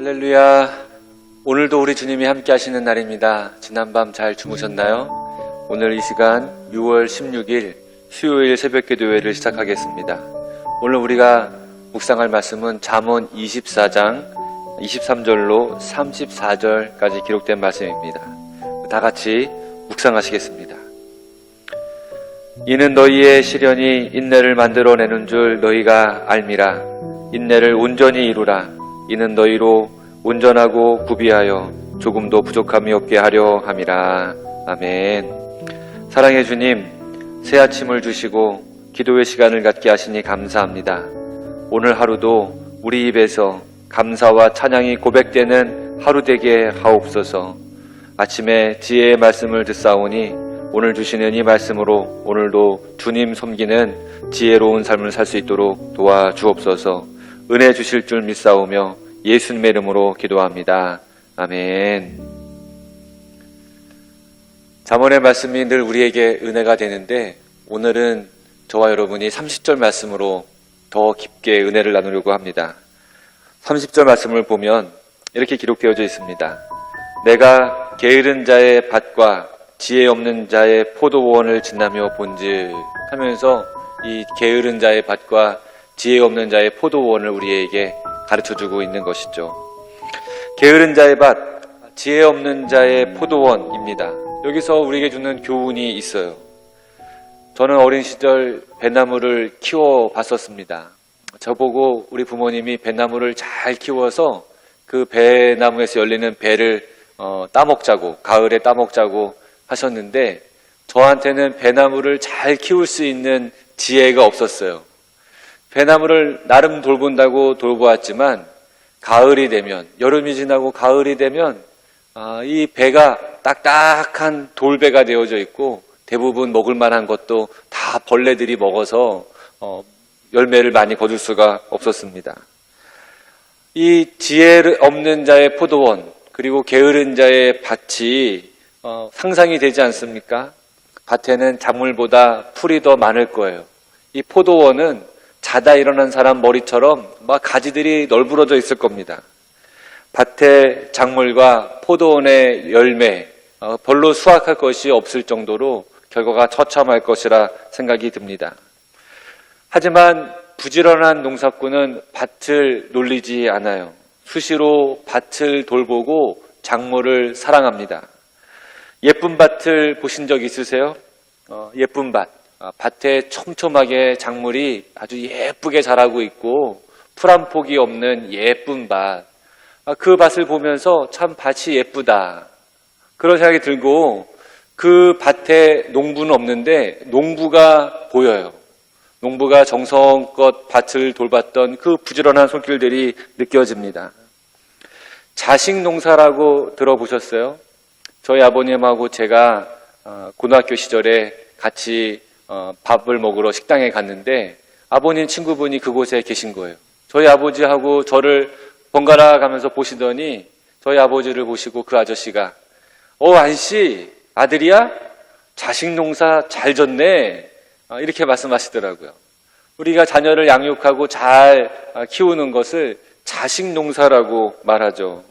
할렐루야. 오늘도 우리 주님이 함께 하시는 날입니다. 지난밤 잘 주무셨나요? 오늘 이 시간 6월 16일 수요일 새벽기도회를 시작하겠습니다. 오늘 우리가 묵상할 말씀은 잠언 24장 23절로 34절까지 기록된 말씀입니다. 다 같이 묵상하시겠습니다. 이는 너희의 시련이 인내를 만들어내는 줄 너희가 알미라. 인내를 온전히 이루라. 이는 너희로 온전하고 구비하여 조금도 부족함이 없게 하려 함이라. 아멘. 사랑의 주님, 새 아침을 주시고 기도의 시간을 갖게 하시니 감사합니다. 오늘 하루도 우리 입에서 감사와 찬양이 고백되는 하루 되게 하옵소서. 아침에 지혜의 말씀을 듣사오니 오늘 주시는 이 말씀으로 오늘도 주님 섬기는 지혜로운 삶을 살 수 있도록 도와주옵소서. 은혜 주실 줄 믿사오며 예수님의 이름으로 기도합니다. 아멘. 잠언의 말씀이 늘 우리에게 은혜가 되는데 오늘은 저와 여러분이 30절 말씀으로 더 깊게 은혜를 나누려고 합니다. 30절 말씀을 보면 이렇게 기록되어져 있습니다. 내가 게으른 자의 밭과 지혜 없는 자의 포도원을 지나며 본즉 하면서 이 게으른 자의 밭과 지혜 없는 자의 포도원을 우리에게 가르쳐주고 있는 것이죠. 게으른 자의 밭, 지혜 없는 자의 포도원입니다. 여기서 우리에게 주는 교훈이 있어요. 저는 어린 시절 배나무를 키워봤었습니다. 저보고 우리 부모님이 배나무를 잘 키워서 그 배나무에서 열리는 배를 따먹자고, 가을에 따먹자고 하셨는데 저한테는 배나무를 잘 키울 수 있는 지혜가 없었어요. 배나무를 나름 돌본다고 돌보았지만 가을이 되면, 여름이 지나고 가을이 되면 이 배가 딱딱한 돌배가 되어져 있고 대부분 먹을 만한 것도 다 벌레들이 먹어서 열매를 많이 거둘 수가 없었습니다. 이 지혜 없는 자의 포도원 그리고 게으른 자의 밭이 상상이 되지 않습니까? 밭에는 작물보다 풀이 더 많을 거예요. 이 포도원은 자다 일어난 사람 머리처럼 막 가지들이 널브러져 있을 겁니다. 밭의 작물과 포도원의 열매, 별로 수확할 것이 없을 정도로 결과가 처참할 것이라 생각이 듭니다. 하지만 부지런한 농사꾼은 밭을 놀리지 않아요. 수시로 밭을 돌보고 작물을 사랑합니다. 예쁜 밭을 보신 적 있으세요? 예쁜 밭. 밭에 촘촘하게 작물이 아주 예쁘게 자라고 있고 풀 한 폭이 없는 예쁜 밭. 그 밭을 보면서 참 밭이 예쁘다. 그런 생각이 들고 그 밭에 농부는 없는데 농부가 보여요. 농부가 정성껏 밭을 돌봤던 그 부지런한 손길들이 느껴집니다. 자식 농사라고 들어보셨어요? 저희 아버님하고 제가 고등학교 시절에 같이 밥을 먹으러 식당에 갔는데 아버님 친구분이 그곳에 계신 거예요. 저희 아버지하고 저를 번갈아 가면서 보시더니 저희 아버지를 보시고 그 아저씨가 안씨 아들이야? 자식 농사 잘 졌네 이렇게 말씀하시더라고요. 우리가 자녀를 양육하고 잘 키우는 것을 자식 농사라고 말하죠.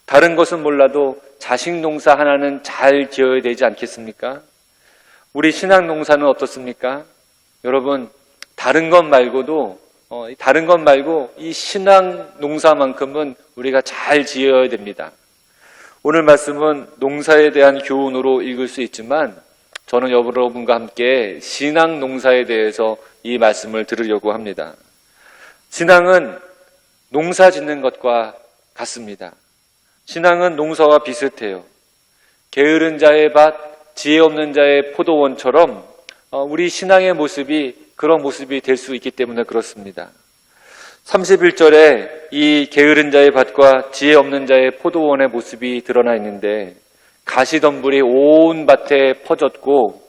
다른 것은 몰라도 자식 농사 하나는 잘 지어야 되지 않겠습니까? 우리 신앙 농사는 어떻습니까? 여러분, 다른 것 말고 이 신앙 농사만큼은 우리가 잘 지어야 됩니다. 오늘 말씀은 농사에 대한 교훈으로 읽을 수 있지만 저는 여러분과 함께 신앙 농사에 대해서 이 말씀을 들으려고 합니다. 신앙은 농사 짓는 것과 같습니다. 신앙은 농사와 비슷해요. 게으른 자의 밭, 지혜 없는 자의 포도원처럼 우리 신앙의 모습이 그런 모습이 될 수 있기 때문에 그렇습니다. 31절에 이 게으른 자의 밭과 지혜 없는 자의 포도원의 모습이 드러나 있는데 가시덤불이 온 밭에 퍼졌고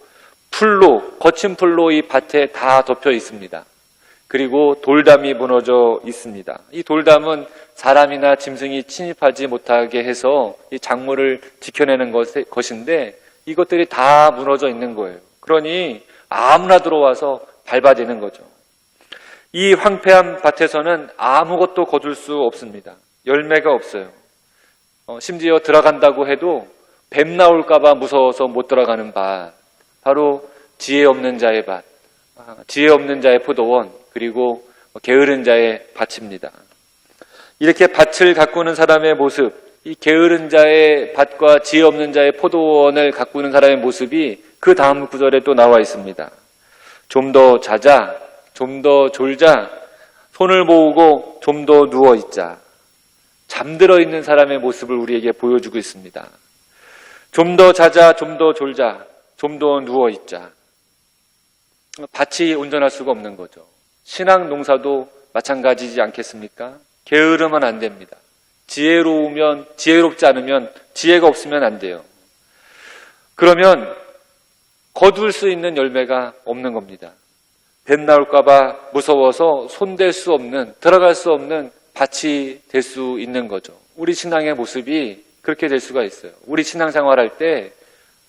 거친 풀로 이 밭에 다 덮여 있습니다. 그리고 돌담이 무너져 있습니다. 이 돌담은 사람이나 짐승이 침입하지 못하게 해서 이 작물을 지켜내는 것인데 이것들이 다 무너져 있는 거예요. 그러니 아무나 들어와서 밟아지는 거죠. 이 황폐한 밭에서는 아무것도 거둘 수 없습니다. 열매가 없어요. 심지어 들어간다고 해도 뱀 나올까봐 무서워서 못 들어가는 밭, 바로 지혜 없는 자의 밭, 지혜 없는 자의 포도원, 그리고 게으른 자의 밭입니다. 이렇게 밭을 가꾸는 사람의 모습, 이 게으른 자의 밭과 지혜 없는 자의 포도원을 가꾸는 사람의 모습이 그 다음 구절에 또 나와 있습니다. 좀 더 자자, 좀 더 졸자, 손을 모으고 좀 더 누워있자. 잠들어 있는 사람의 모습을 우리에게 보여주고 있습니다. 좀 더 자자, 좀 더 졸자, 좀 더 누워있자. 밭이 온전할 수가 없는 거죠. 신앙 농사도 마찬가지지 않겠습니까? 게으르면 안 됩니다. 지혜롭지 않으면 지혜가 없으면 안 돼요. 그러면 거둘 수 있는 열매가 없는 겁니다. 뱀 나올까봐 무서워서 손댈 수 없는, 들어갈 수 없는 밭이 될 수 있는 거죠. 우리 신앙의 모습이 그렇게 될 수가 있어요. 우리 신앙생활 할 때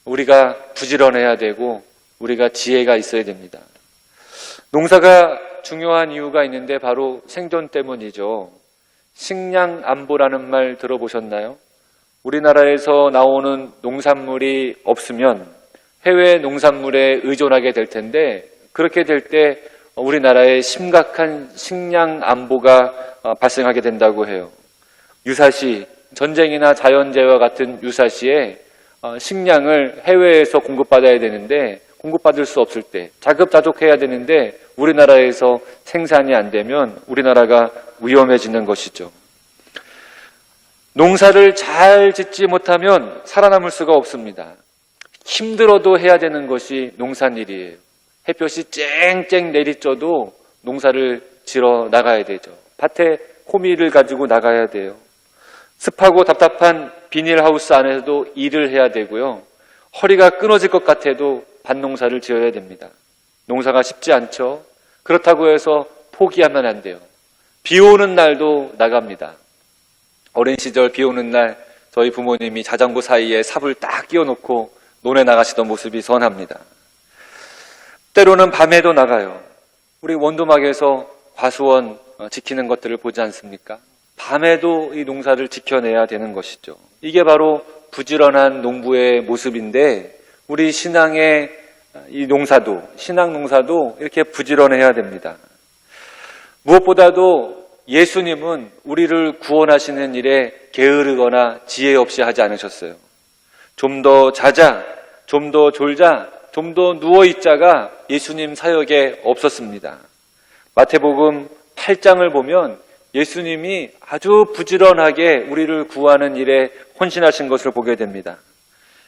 우리가 부지런해야 되고 우리가 지혜가 있어야 됩니다. 농사가 중요한 이유가 있는데 바로 생존 때문이죠. 식량안보라는 말 들어보셨나요? 우리나라에서 나오는 농산물이 없으면 해외 농산물에 의존하게 될 텐데, 그렇게 될 때 우리나라에 심각한 식량안보가 발생하게 된다고 해요. 유사시, 전쟁이나 자연재해와 같은 유사시에 식량을 해외에서 공급받아야 되는데 공급받을 수 없을 때 자급자족해야 되는데 우리나라에서 생산이 안 되면 우리나라가 위험해지는 것이죠. 농사를 잘 짓지 못하면 살아남을 수가 없습니다. 힘들어도 해야 되는 것이 농산일이에요. 햇볕이 쨍쨍 내리쬐도 농사를 지러 나가야 되죠. 밭에 호미를 가지고 나가야 돼요. 습하고 답답한 비닐하우스 안에서도 일을 해야 되고요. 허리가 끊어질 것 같아도 밭농사를 지어야 됩니다. 농사가 쉽지 않죠. 그렇다고 해서 포기하면 안 돼요. 비 오는 날도 나갑니다. 어린 시절 비 오는 날 저희 부모님이 자전거 사이에 삽을 딱 끼워놓고 논에 나가시던 모습이 선합니다. 때로는 밤에도 나가요. 우리 원도막에서 과수원 지키는 것들을 보지 않습니까? 밤에도 이 농사를 지켜내야 되는 것이죠. 이게 바로 부지런한 농부의 모습인데 우리 신앙의 이 농사도, 신앙 농사도 이렇게 부지런해야 됩니다. 무엇보다도 예수님은 우리를 구원하시는 일에 게으르거나 지혜 없이 하지 않으셨어요. 좀 더 자자, 좀 더 졸자, 좀 더 누워있자가 예수님 사역에 없었습니다. 마태복음 8장을 보면 예수님이 아주 부지런하게 우리를 구하는 일에 헌신하신 것을 보게 됩니다.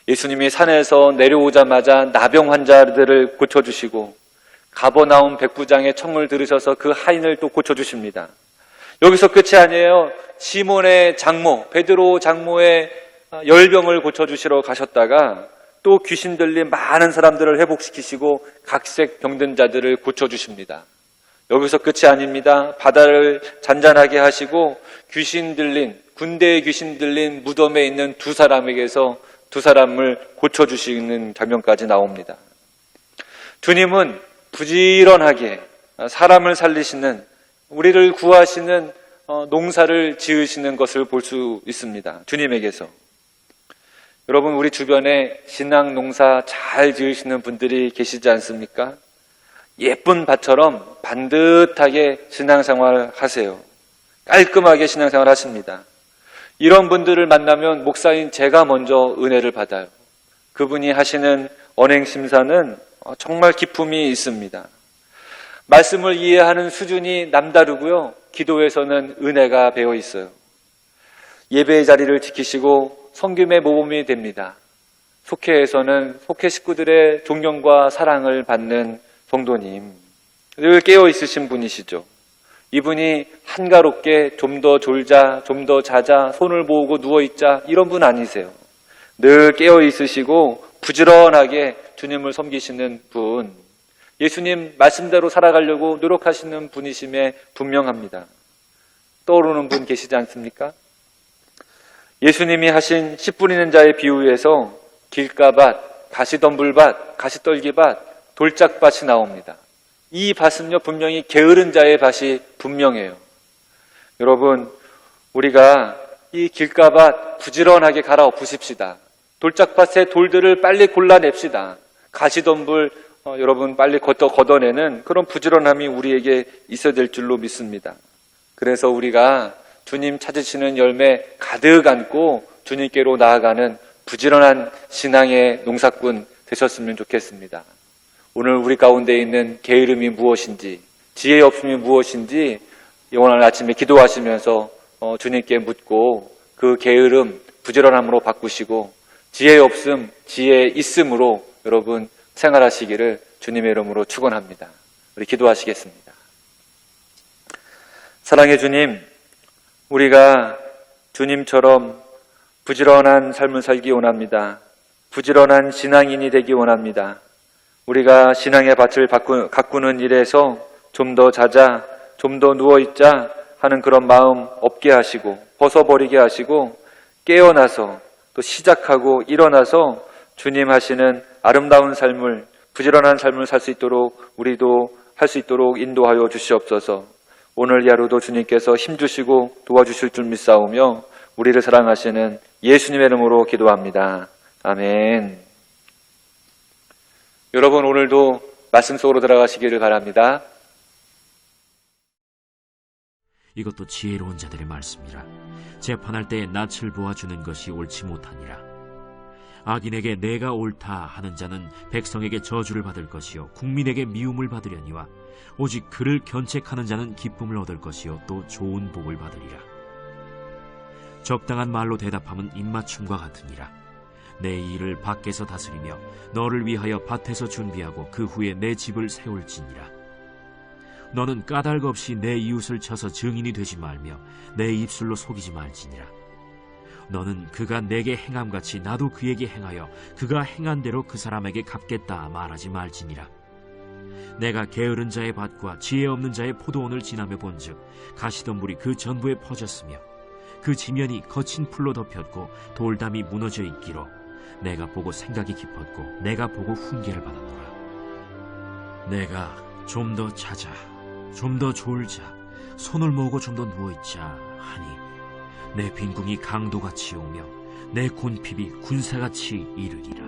예수님이 산에서 내려오자마자 나병 환자들을 고쳐주시고 가버나움 백부장의 청을 들으셔서 그 하인을 또 고쳐주십니다. 여기서 끝이 아니에요. 시몬의 장모, 베드로 장모의 열병을 고쳐주시러 가셨다가 또 귀신 들린 많은 사람들을 회복시키시고 각색 병든 자들을 고쳐주십니다. 여기서 끝이 아닙니다. 바다를 잔잔하게 하시고 귀신 들린, 군대에 귀신 들린 무덤에 있는 두 사람에게서 두 사람을 고쳐주시는 장면까지 나옵니다. 주님은 부지런하게 사람을 살리시는, 우리를 구하시는 농사를 지으시는 것을 볼 수 있습니다. 주님에게서. 여러분, 우리 주변에 신앙 농사 잘 지으시는 분들이 계시지 않습니까? 예쁜 밭처럼 반듯하게 신앙생활 하세요. 깔끔하게 신앙생활 하십니다. 이런 분들을 만나면 목사인 제가 먼저 은혜를 받아요. 그분이 하시는 언행심사는 정말 기품이 있습니다. 말씀을 이해하는 수준이 남다르고요. 기도에서는 은혜가 배어 있어요. 예배의 자리를 지키시고 성김의 모범이 됩니다. 속회에서는 속회 식구들의 존경과 사랑을 받는 성도님, 늘 깨어 있으신 분이시죠. 이분이 한가롭게 좀 더 졸자, 좀 더 자자, 손을 모으고 누워있자 이런 분 아니세요. 늘 깨어 있으시고 부지런하게 주님을 섬기시는 분, 예수님 말씀대로 살아가려고 노력하시는 분이심에 분명합니다. 떠오르는 분 계시지 않습니까? 예수님이 하신 씨 뿌리는 자의 비유에서 길가밭, 가시덤불밭, 가시떨기밭, 돌짝밭이 나옵니다. 이 밭은요 분명히 게으른 자의 밭이 분명해요. 여러분, 우리가 이 길가밭 부지런하게 갈아엎으십시다. 돌짝밭의 돌들을 빨리 골라냅시다. 가시덤불 여러분 빨리 걷어내는 그런 부지런함이 우리에게 있어야 될 줄로 믿습니다. 그래서 우리가 주님 찾으시는 열매 가득 안고 주님께로 나아가는 부지런한 신앙의 농사꾼 되셨으면 좋겠습니다. 오늘 우리 가운데 있는 게으름이 무엇인지, 지혜의 없음이 무엇인지 오늘 아침에 기도하시면서 주님께 묻고 그 게으름, 부지런함으로 바꾸시고 지혜의 없음, 지혜의 있음으로 여러분 생활하시기를 주님의 이름으로 축원합니다. 우리 기도하시겠습니다. 사랑의 주님, 우리가 주님처럼 부지런한 삶을 살기 원합니다. 부지런한 신앙인이 되기 원합니다. 우리가 신앙의 밭을 가꾸는 일에서 좀 더 자자, 좀 더 누워있자 하는 그런 마음 없게 하시고 벗어버리게 하시고 깨어나서 또 시작하고 일어나서 주님 하시는 아름다운 삶을, 부지런한 삶을 살 수 있도록 우리도 할 수 있도록 인도하여 주시옵소서. 오늘 이 하루도 주님께서 힘주시고 도와주실 줄 믿사오며 우리를 사랑하시는 예수님의 이름으로 기도합니다. 아멘. 여러분 오늘도 말씀 속으로 들어가시기를 바랍니다. 이것도 지혜로운 자들의 말씀이라. 재판할 때에 낯을 보아주는 것이 옳지 못하니라. 악인에게 내가 옳다 하는 자는 백성에게 저주를 받을 것이요 국민에게 미움을 받으려니와 오직 그를 견책하는 자는 기쁨을 얻을 것이요 또 좋은 복을 받으리라. 적당한 말로 대답함은 입맞춤과 같으니라. 내 일을 밖에서 다스리며 너를 위하여 밭에서 준비하고 그 후에 내 집을 세울지니라. 너는 까닭 없이 내 이웃을 쳐서 증인이 되지 말며 내 입술로 속이지 말지니라. 너는 그가 내게 행함같이 나도 그에게 행하여 그가 행한 대로 그 사람에게 갚겠다 말하지 말지니라. 내가 게으른 자의 밭과 지혜 없는 자의 포도원을 지나며 본즉 가시덤불이 그 전부에 퍼졌으며 그 지면이 거친 풀로 덮였고 돌담이 무너져 있기로 내가 보고 생각이 깊었고 내가 보고 훈계를 받았노라. 내가 좀 더 자자, 좀 더 졸자, 손을 모으고 좀 더 누워있자 하니 내 빈궁이 강도같이 오며 내 곤핍이 군사같이 이르리라.